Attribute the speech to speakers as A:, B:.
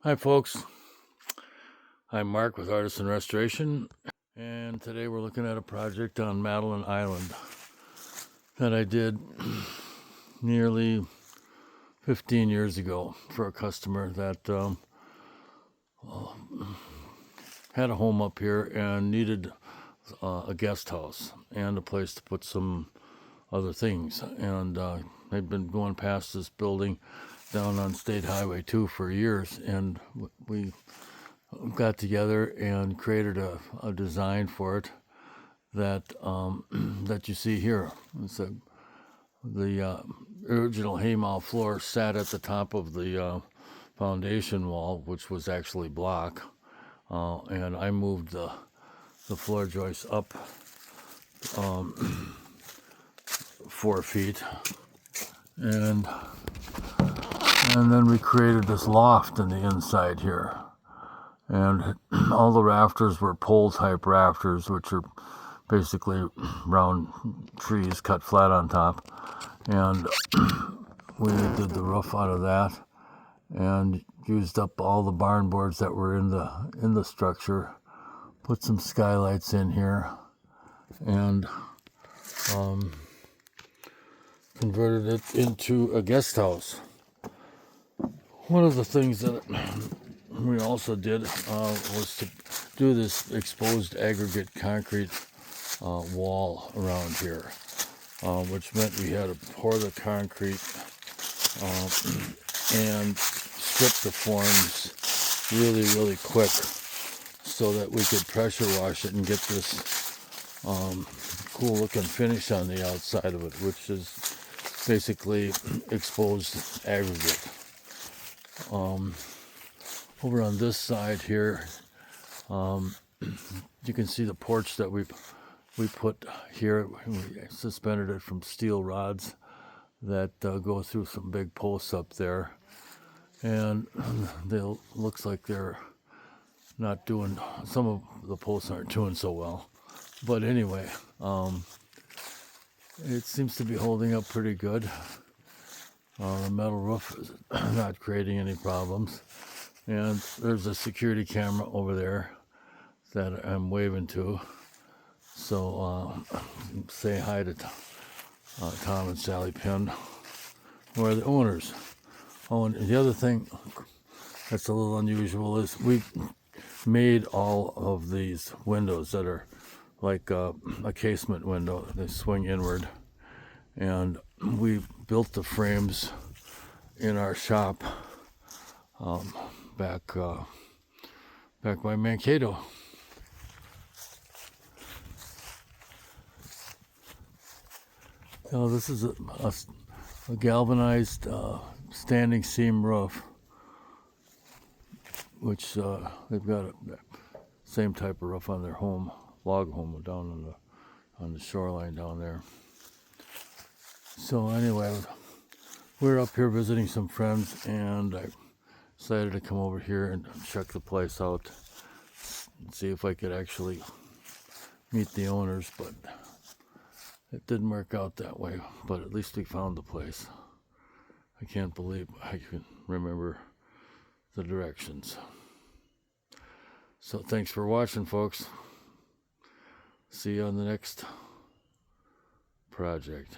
A: Hi folks, I'm Mark with Artisan Restoration, and today we're looking at a project on Madeline Island that I did nearly 15 years ago for a customer that had a home up here and needed a guest house and a place to put some other things. And I'd been going past this building down on State Highway 2 for years, and we got together and created a design for it that that you see here. It's the original haymow floor sat at the top of the foundation wall, which was actually block, and I moved the floor joist up 4 feet, and then we created this loft in the inside here. And all the rafters were pole type rafters, which are basically round trees cut flat on top. And we did the roof out of that and used up all the barn boards that were in the structure, put some skylights in here, and converted it into a guest house. One of the things that we also did was to do this exposed aggregate concrete wall around here, which meant we had to pour the concrete and strip the forms really quick so that we could pressure wash it and get this cool looking finish on the outside of it, which is basically exposed aggregate. Over on this side here, you can see the porch that we put here. We suspended it from steel rods that go through some big posts up there, and they looks like they're not doing. Some of the posts aren't doing so well, but anyway, it seems to be holding up pretty good. The metal roof is not creating any problems. And there's a security camera over there that I'm waving to. So say hi to Tom and Sally Penn, who are the owners. Oh, and the other thing that's a little unusual is we made all of these windows that are like a casement window. They swing inward. And we built the frames in our shop back by Mankato. Now this is a galvanized standing seam roof, which they've got the same type of roof on their home, log home down on the shoreline down there. So anyway, we're up here visiting some friends, and I decided to come over here and check the place out and see if I could actually meet the owners, but it didn't work out that way. But at least we found the place. I can't believe I can remember the directions. So thanks for watching, folks. See you on the next project.